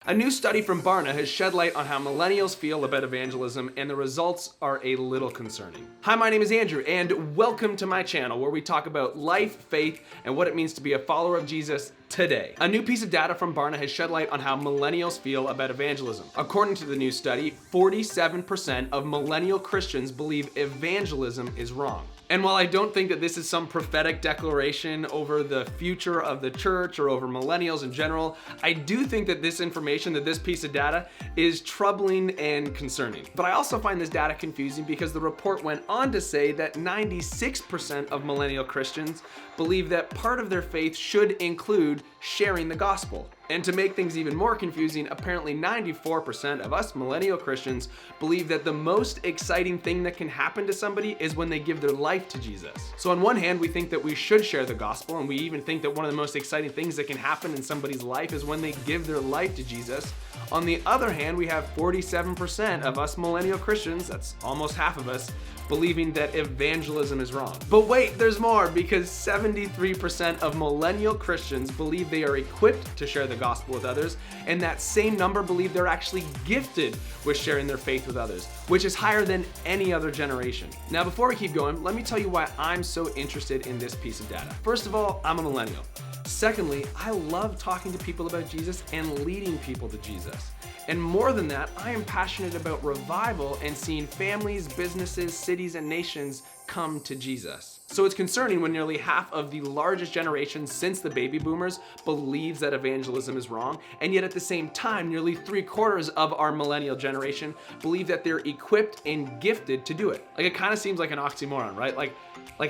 A new study from Barna has shed light on how millennials feel about evangelism, and the results are a little concerning. Hi, my name is Andrew, and welcome to my channel where we talk about life, faith, and what it means to be a follower of Jesus today. A new piece of data from Barna has shed light on how millennials feel about evangelism. According to the new study, 47% of millennial Christians believe evangelism is wrong. And while I don't think that this is some prophetic declaration over the future of the church or over millennials in general, I do think that this information, that this piece of data, is troubling and concerning. But I also find this data confusing because the report went on to say that 96% of millennial Christians believe that part of their faith should include sharing the gospel. And to make things even more confusing, apparently 94% of us millennial Christians believe that the most exciting thing that can happen to somebody is when they give their life to Jesus. So on one hand, we think that we should share the gospel, and we even think that one of the most exciting things that can happen in somebody's life is when they give their life to Jesus. On the other hand, we have 47% of us millennial Christians, that's almost half of us, believing that evangelism is wrong. But wait, there's more, because 73% of millennial Christians believe they are equipped to share the gospel with others, and that same number believe they're actually gifted with sharing their faith with others, which is higher than any other generation. Now, before we keep going, let me tell you why I'm so interested in this piece of data. First of all, I'm a millennial. Secondly, I love talking to people about Jesus and leading people to Jesus. And more than that, I am passionate about revival and seeing families, businesses, cities, and nations come to Jesus. So it's concerning when nearly half of the largest generation since the baby boomers believes that evangelism is wrong, and yet at the same time, nearly 3/4 of our millennial generation believe that they're equipped and gifted to do it. Like, it kind of seems like an oxymoron, right? Like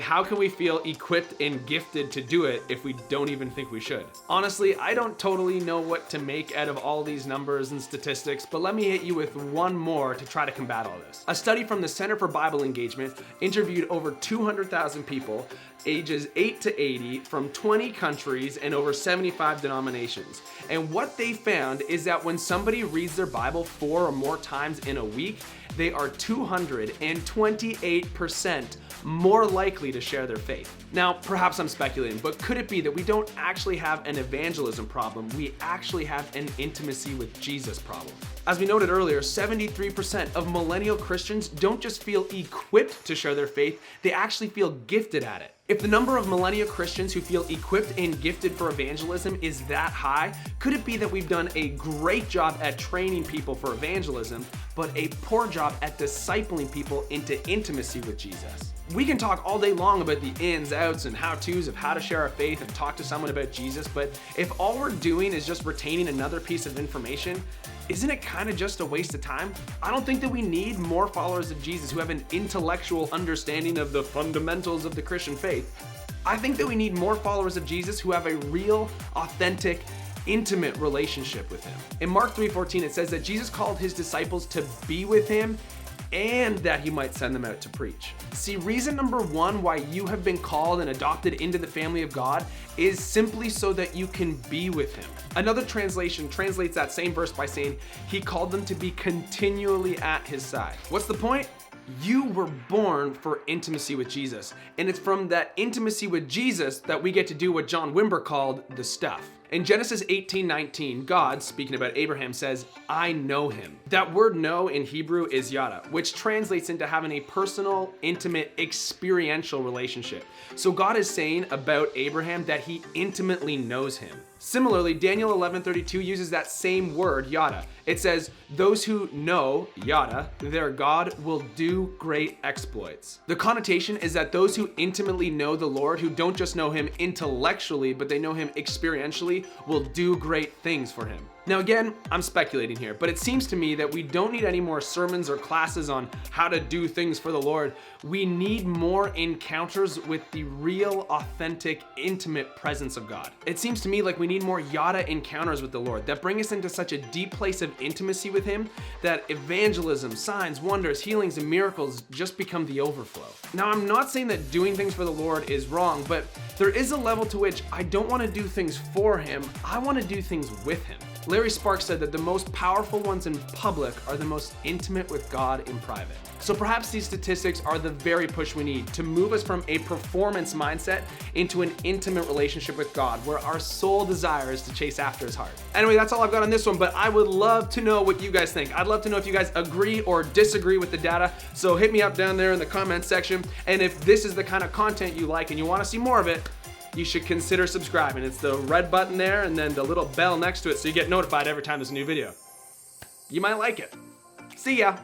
how can we feel equipped and gifted to do it if we don't even think we should? Honestly, I don't totally know what to make out of all these numbers and statistics, but let me hit you with one more to try to combat all this. A study from the Center for Bible Engagement interviewed over 200,000 people ages 8 to 80 from 20 countries and over 75 denominations. And what they found is that when somebody reads their Bible 4 or more times in a week, they are 228% more likely to share their faith. Now, perhaps I'm speculating, but could it be that we don't actually have an evangelism problem, we actually have an intimacy with Jesus problem? As we noted earlier, 73% of millennial Christians don't just feel equipped to share their faith, they actually feel gifted at it. If the number of millennial Christians who feel equipped and gifted for evangelism is that high, could it be that we've done a great job at training people for evangelism, but a poor job at discipling people into intimacy with Jesus? We can talk all day long about the ins, outs, and how-tos of how to share our faith and talk to someone about Jesus, but if all we're doing is just retaining another piece of information, isn't it kind of just a waste of time? I don't think that we need more followers of Jesus who have an intellectual understanding of the fundamentals of the Christian faith. I think that we need more followers of Jesus who have a real, authentic, intimate relationship with him. In Mark 3:14, it says that Jesus called his disciples to be with him and that he might send them out to preach. See, reason number one why you have been called and adopted into the family of God is simply so that you can be with him. Another translation translates that same verse by saying he called them to be continually at his side. What's the point? You were born for intimacy with Jesus, and it's from that intimacy with Jesus that we get to do what John Wimber called the stuff. In Genesis 18:19, God, speaking about Abraham, says, I know him. That word know in Hebrew is yada, which translates into having a personal, intimate, experiential relationship. So God is saying about Abraham that he intimately knows him. Similarly, Daniel 11:32 uses that same word, yada. It says, those who know, yada, their God will do great exploits. The connotation is that those who intimately know the Lord, who don't just know him intellectually, but they know him experientially, will do great things for him. Now again, I'm speculating here, but it seems to me that we don't need any more sermons or classes on how to do things for the Lord. We need more encounters with the real, authentic, intimate presence of God. It seems to me like we need more yada encounters with the Lord that bring us into such a deep place of intimacy with him that evangelism, signs, wonders, healings, and miracles just become the overflow. Now, I'm not saying that doing things for the Lord is wrong, but there is a level to which I don't want to do things for him, I want to do things with him. Larry Sparks said that the most powerful ones in public are the most intimate with God in private. So perhaps these statistics are the very push we need to move us from a performance mindset into an intimate relationship with God, where our sole desire is to chase after his heart. Anyway, that's all I've got on this one, but I would love to know what you guys think. I'd love to know if you guys agree or disagree with the data, so hit me up down there in the comments section. And if this is the kind of content you like and you want to see more of it, you should consider subscribing. It's the red button there and then the little bell next to it so you get notified every time there's a new video. You might like it. See ya.